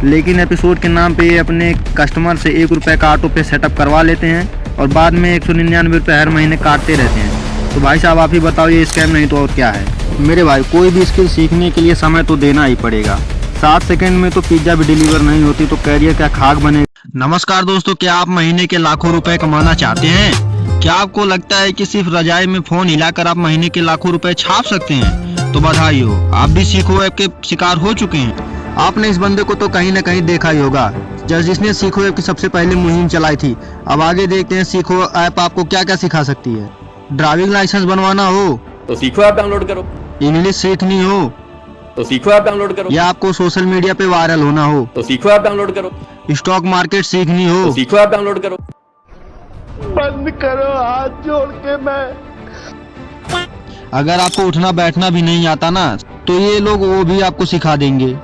लेकिन एपिसोड के नाम पे ये अपने कस्टमर से 1 रुपये का ऑटो पे सेटअप करवा लेते हैं और बाद में 199 रुपये हर महीने काटते रहते हैं। तो भाई साहब आप ही बताओ, ये स्कैम नहीं तो और क्या है। मेरे भाई कोई भी स्किल सीखने के लिए समय तो देना ही पड़ेगा। 7 सेकंड में तो पिज्जा भी डिलीवर नहीं होती, तो कैरियर क्या खाक बनेगा। नमस्कार दोस्तों, क्या आप महीने के लाखों रुपए कमाना चाहते हैं? क्या आपको लगता है कि सिर्फ रजाई में फोन हिलाकर आप महीने के लाखों रुपए छाप सकते हैं? तो बधाई हो, आप भी सीखो ऐप के शिकार हो चुके हैं। आपने इस बंदे को तो कहीं न कहीं देखा ही होगा, जिसने सीखो ऐप की सबसे पहले मुहिम चलाई थी। अब आगे देखते हैं सीखो ऐप आपको क्या क्या सिखा सकती है। ड्राइविंग लाइसेंस बनवाना हो तो सीखो ऐप डाउनलोड करो। इंग्लिश सीखनी हो तो सीखो ऐप डाउनलोड करो। या आपको सोशल मीडिया पे वायरल होना हो तो सीखो ऐप डाउनलोड करो। स्टॉक मार्केट सीखनी हो तो सीखो ऐप डाउनलोड करो। बंद करो, हाथ जोड़ के मैं। अगर आपको उठना बैठना भी नहीं आता ना, तो ये लोग वो भी आपको सिखा देंगे।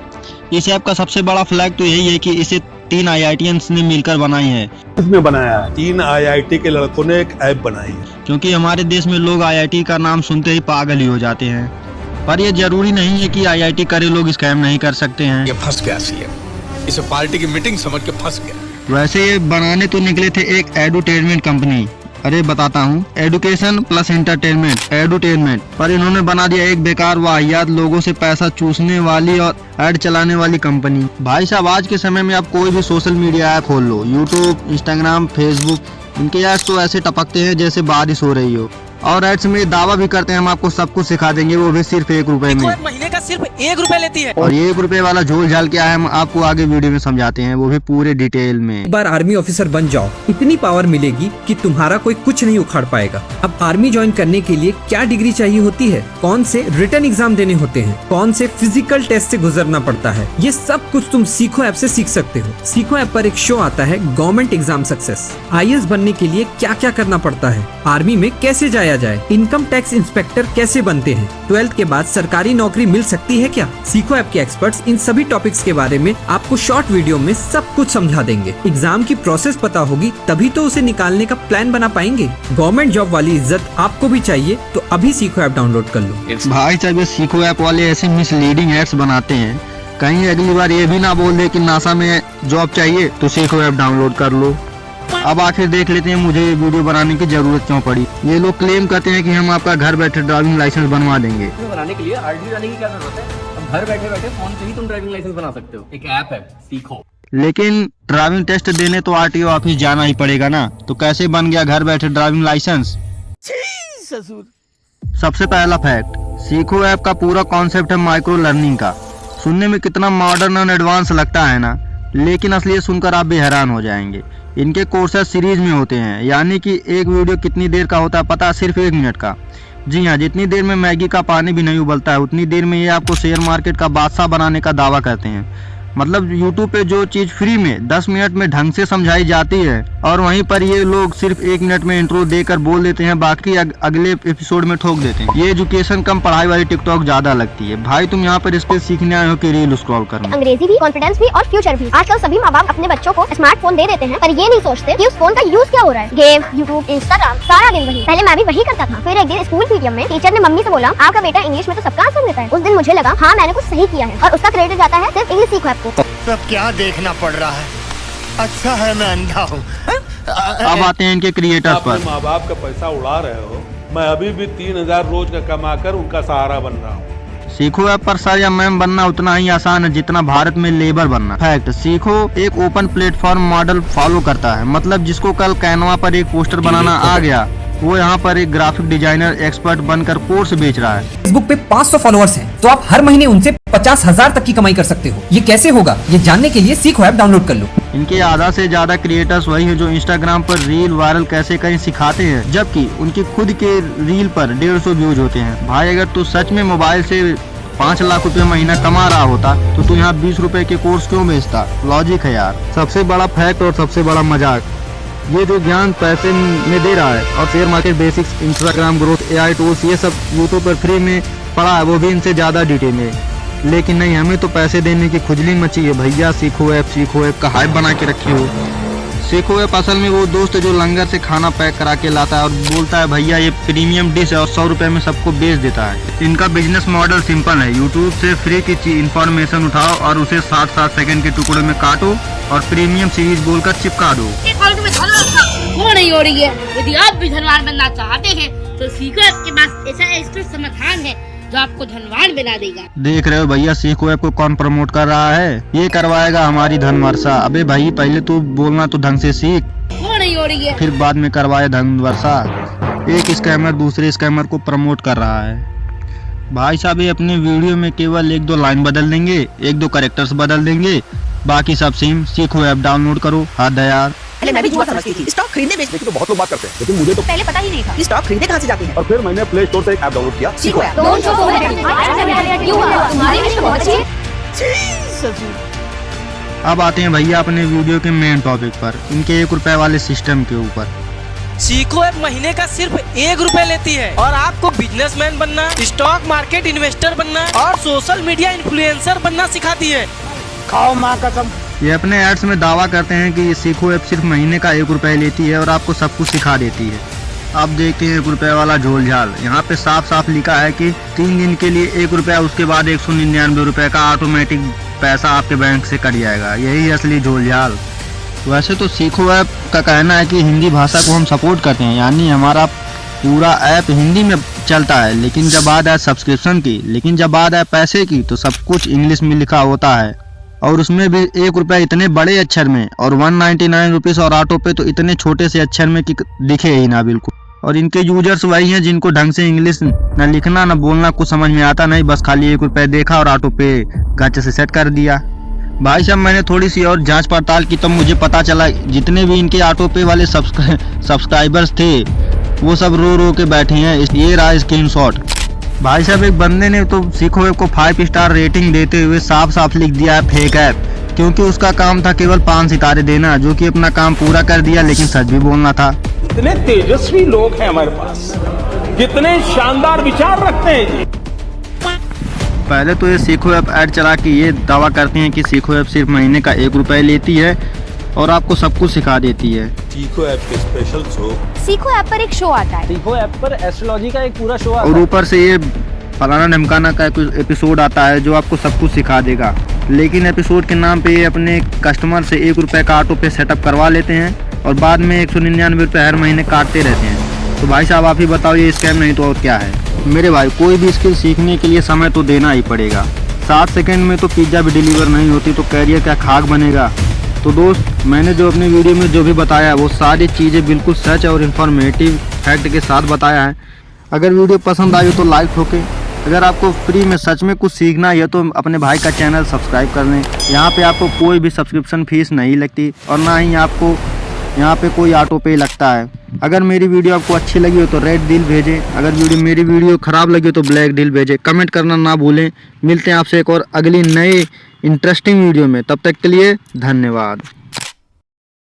इस ऐप का सबसे बड़ा फ्लैग तो यही है कि इसे 3 IITians ने मिलकर बनाई है। किसने बनाया है? 3 IIT के लड़कों ने एक ऐप बनाई है। क्योंकि हमारे देश में लोग IIT का नाम सुनते ही पागल ही हो जाते हैं, पर ये जरूरी नहीं है कि IIT करे लोग स्कैम नहीं कर सकते हैं। ये फंस गया सीएम, इसे पार्टी की मीटिंग समझ के फंस गया। वैसे ये बनाने तो निकले थे एक एडुटेनमेंट कंपनी, अरे बताता हूँ, एडुकेशन प्लस एंटरटेनमेंट, एडुटेनमेंट, पर इन्होंने बना दिया एक बेकार वाहियात लोगों से पैसा चूसने वाली और ऐड चलाने वाली कंपनी। भाई साहब आज के समय में आप कोई भी सोशल मीडिया ऐप खोल लो, यूट्यूब, इंस्टाग्राम, फेसबुक, इनके एड्स तो ऐसे टपकते हैं जैसे बारिश हो रही हो। और एड्स में दावा भी करते हैं हम आपको सब कुछ सिखा देंगे, वो भी सिर्फ 1 रुपए में। महीने का सिर्फ 1 रुपए लेती है। और 1 रुपए वाला झोल झाल क्या है हम आपको आगे वीडियो में समझाते हैं, वो भी पूरे डिटेल में। एक बार आर्मी ऑफिसर बन जाओ, इतनी पावर मिलेगी कि तुम्हारा कोई कुछ नहीं उखाड़ पाएगा। अब आर्मी ज्वाइन करने के लिए क्या डिग्री चाहिए होती है, कौन से रिटन एग्जाम देने होते हैं, कौन से फिजिकल टेस्ट से गुजरना पड़ता है, ये सब कुछ तुम सीखो ऐप से सीख सकते हो। सीखो ऐप पर एक शो आता है गवर्नमेंट एग्जाम सक्सेस। IAS बनने के लिए क्या क्या करना पड़ता है, आर्मी में कैसे जाया जाए, इनकम टैक्स इंस्पेक्टर कैसे बनते हैं, 12th के बाद सरकारी नौकरी मिल सकती है क्या। सीखो ऐप के एक्सपर्ट्स इन सभी टॉपिक्स के बारे में आपको शॉर्ट वीडियो में सब कुछ समझा देंगे। एग्जाम की प्रोसेस पता होगी तभी तो उसे निकालने का प्लान बना पाएंगे। गवर्नमेंट जॉब वाली इज्जत आपको भी चाहिए तो अभी सीखो ऐप डाउनलोड कर लो। भाई साहब ये सीखो ऐप वाले ऐसे मिसलीडिंग एड्स बनाते हैं, कहीं अगली बार ये भी ना बोल दे कि नासा में जॉब चाहिए तो सीखो ऐप डाउनलोड कर लो। अब आखिर देख लेते हैं मुझे ये वीडियो बनाने की जरूरत क्यों पड़ी। ये लोग क्लेम करते हैं कि हम आपका घर बैठे ड्राइविंग लाइसेंस बनवा देंगे। बनाने के लिए RDO जाने की क्या जरूरत है? अब घर बैठे बैठे फोन से ही तुम ड्राइविंग लाइसेंस बना सकते हो। एक ऐप है सीखो। लेकिन ड्राइविंग टेस्ट देने तो RTO ऑफिस जाना ही पड़ेगा ना, तो कैसे बन गया घर बैठे ड्राइविंग लाइसेंस? सबसे पहला फैक्ट, सीखो ऐप का पूरा कॉन्सेप्ट है माइक्रो लर्निंग का। सुनने में कितना मॉडर्न और एडवांस लगता है ना, लेकिन असली सुनकर आप भी हैरान हो जाएंगे। इनके कोर्सेज सीरीज में होते हैं, यानी कि एक वीडियो कितनी देर का होता है पता? सिर्फ 1 मिनट का। जी हाँ, जितनी देर में मैगी का पानी भी नहीं उबलता है उतनी देर में ये आपको शेयर मार्केट का बादशाह बनाने का दावा करते हैं। मतलब यूट्यूब पे जो चीज फ्री में 10 मिनट में ढंग से समझाई जाती है, और वहीं पर ये लोग सिर्फ 1 मिनट में इंट्रो देकर बोल देते हैं, बाकी अगले एपिसोड में ठोक देते हैं। ये एजुकेशन कम पढ़ाई वाली टिकटॉक ज्यादा लगती है। भाई तुम यहाँ पर इस पे सीखने आए हो कि रील स्क्रॉल करना? अंग्रेजी भी, कॉन्फिडेंस भी और फ्यूचर भी। आजकल सभी माँ बाप अपने बच्चों को स्मार्टफोन दे देते हैं, पर ये नहीं सोचते कि उस फोन का यूज क्या हो रहा है। गेम, यूट्यूब, इंस्टाग्राम, सारा दिन वही। पहले मैं भी वही करता था। फिर एक दिन स्कूल पीटीएम में टीचर ने मम्मी से बोला, आपका बेटा इंग्लिश में तो सबका आंसर देता है। उस दिन मुझे लगा हाँ मैंने कुछ सही किया है, और उसका क्रेडिट जाता है सिर्फ इंग्लिश सीखो ऐप को। सब क्या देखना पड़ रहा है? अच्छा है मैं अंधा हूँ। अब आते हैं इनके क्रिएटर्स पर। माँ बाप का पैसा उड़ा रहे हो, मैं अभी भी 3000 रोज का कमाकर उनका सहारा बन रहा हूँ। सीखो ऐप पर सर या मैम बनना उतना ही आसान है जितना भारत में लेबर बनना। फैक्ट, सीखो एक ओपन प्लेटफॉर्म मॉडल फॉलो करता है। मतलब जिसको कल कैनवा पर एक पोस्टर बनाना आ गया, वो यहाँ पर एक ग्राफिक डिजाइनर एक्सपर्ट बनकर कोर्स बेच रहा है। फेसबुक पे 500 फॉलोअर्स हैं, तो आप हर महीने उनसे 50,000 तक की कमाई कर सकते हो। ये कैसे होगा, ये जानने के लिए सीखो ऐप डाउनलोड कर लो। इनके आधा से ज्यादा क्रिएटर्स वही हैं जो इंस्टाग्राम पर रील वायरल कैसे करें सिखाते हैं, जबकि उनकी खुद के रील पर 150 व्यूज होते हैं। भाई अगर तू सच में मोबाइल से 5 लाख रुपए महीना कमा रहा होता तो तू यहाँ 20 रुपए के कोर्स क्यों बेचता? लॉजिक है यार। सबसे बड़ा फैक्ट और सबसे बड़ा मजाक, ये जो ज्ञान पैसे में दे रहा है और share market basics, Instagram growth, AI tools, ये सब यूट्यूब पर फ्री में पढ़ा है, वो भी इनसे ज्यादा डिटेल में। लेकिन नहीं, हमें तो पैसे देने की खुजली मची है। भैया सीखो ऐप का हाइप बना के रखे हो। सीखो ऐप असल में वो दोस्त है जो लंगर से खाना पैक करा के लाता है और बोलता है भैया ये प्रीमियम डिश है और 100 रुपए में सबको बेच देता है। इनका बिजनेस मॉडल सिंपल है, यूट्यूब से फ्री की इंफॉर्मेशन उठाओ और उसे 7-7 सेकंड के टुकड़े में काटो और प्रीमियम सीरीज बोलकर चिपका दो। वो नहीं हो रही है। यदि आप भी धनवान बनना चाहते हैं तो सीखो ऐप के पास ऐसा एक्सट्रा समाधान है जो आपको धनवान बना देगा। देख रहे हो भैया सीखो ऐप को कौन प्रमोट कर रहा है, ये करवाएगा हमारी धन वर्षा। अबे भाई पहले तो बोलना तो ढंग से सीख, वो नहीं हो रही है, फिर बाद में करवाए धन वर्षा। एक स्कैमर दूसरे स्कैमर को प्रमोट कर रहा है। भाई साहब ये अपने वीडियो में केवल 1-2 लाइन बदल देंगे, 1-2 कैरेक्टर्स बदल देंगे, बाकी सब सेम। सीखो ऐप डाउनलोड करो। हद है यार। पहले मैं भी जुआ समझती थी। स्टॉक खरीदने बेचने की तो बहुत लोग बात करते हैं, लेकिन मुझे तो पहले पता ही नहीं था स्टॉक खरीदे कहाँ से जाते हैं। और फिर मैंने प्ले स्टोर से एक ऐप डाउनलोड किया, सीखो ऐप। तुम्हारी विश बहुत अच्छी है। अब आते हैं भैया अपने वीडियो के मेन टॉपिक पर, इनके 1 रुपए वाले सिस्टम के ऊपर। सीखो ऐप महीने का सिर्फ 1 रुपए लेती है और आपको बिजनेसमैन बनना, स्टॉक मार्केट इन्वेस्टर बनना और सोशल मीडिया इन्फ्लुएंसर बनना सिखाती है। खाओ माँ कसम। ये अपने एड्स में दावा करते हैं कि ये सीखो ऐप सिर्फ महीने का 1 रुपए लेती है और आपको सब कुछ सिखा देती है। अब देखते हैं 1 रुपए वाला झोल झाल। यहाँ पे साफ साफ लिखा है कि 3 दिन के लिए 1 रुपया, उसके बाद 199 रुपए का ऑटोमेटिक पैसा आपके बैंक से कट जाएगा। यही असली झोल झाल। वैसे तो सीखो ऐप का कहना है कि हिंदी भाषा को हम सपोर्ट करते हैं, यानी हमारा पूरा ऐप हिंदी में चलता है, लेकिन जब बात है सब्सक्रिप्शन की, लेकिन जब बात है पैसे की तो सब कुछ इंग्लिश में लिखा होता है और उसमें भी 1 रुपया इतने बड़े अक्षर में और 199 रुपीज़ और ऑटो पे तो इतने छोटे से अक्षर में कि दिखे ही ना बिल्कुल। और इनके यूजर्स वही हैं जिनको ढंग से इंग्लिश न लिखना न बोलना कुछ समझ में आता नहीं, बस खाली 1 रुपया देखा और ऑटो पे गाचे से सेट कर दिया। भाई साहब मैंने थोड़ी सी और जांच पड़ताल की तब मुझे पता चला जितने भी इनके ऑटो पे वाले सब्सक्राइबर्स थे वो सब रो रो के बैठे हैं। ये रहा स्क्रीनशॉट। भाई साहब एक बंदे ने तो सीखो ऐप को 5 स्टार रेटिंग देते हुए साफ साफ लिख दिया है फेक ऐप, क्योंकि उसका काम था केवल 5 सितारे देना, जो कि अपना काम पूरा कर दिया, लेकिन सच भी बोलना था। इतने तेजस्वी लोग हैं हमारे पास, कितने शानदार विचार रखते हैं जी। पहले तो ये सीखो ऐप ऐड चला के ये दावा करते हैं कि सीखो ऐप सिर्फ महीने का 1 रुपया लेती है और आपको सब कुछ सिखा देती है। सीखो ऐप के स्पेशल शो, सीखो ऐप पर एक शो आता है। सीखो ऐप पर एस्ट्रोलॉजी का एक पूरा शो आता और है। ऊपर से ये फलाना ढमकाना का कुछ एपिसोड आता है जो आपको सब कुछ सिखा देगा, लेकिन एपिसोड के नाम पे ये अपने कस्टमर से 1 रुपये का ऑटो पे सेटअप करवा लेते हैं और बाद में 199 रुपये हर महीने काटते रहते हैं। तो भाई साहब आप ही बताओ ये स्कैम नहीं तो और क्या है। मेरे भाई कोई भी स्किल सीखने के लिए समय तो देना ही पड़ेगा। 7 सेकंड में तो पिज्ज़ा भी डिलीवर नहीं होती तो कैरियर क्या खाक बनेगा। तो दोस्त मैंने जो अपने वीडियो में जो भी बताया वो सारी चीज़ें बिल्कुल सच और इन्फॉर्मेटिव फैक्ट के साथ बताया है। अगर वीडियो पसंद आई तो लाइक ठोके। अगर आपको फ्री में सच में कुछ सीखना है तो अपने भाई का चैनल सब्सक्राइब कर लें। यहाँ पे आपको कोई भी सब्सक्रिप्शन फीस नहीं लगती और ना ही आपको यहाँ पे कोई ऑटो पे लगता है। अगर मेरी वीडियो आपको अच्छी लगी हो तो रेड दिल भेजें, अगर मेरी वीडियो ख़राब लगी हो तो ब्लैक दिल भेजें। कमेंट करना ना भूलें। मिलते हैं आपसे एक और अगली नए इंटरेस्टिंग वीडियो में, तब तक के लिए धन्यवाद।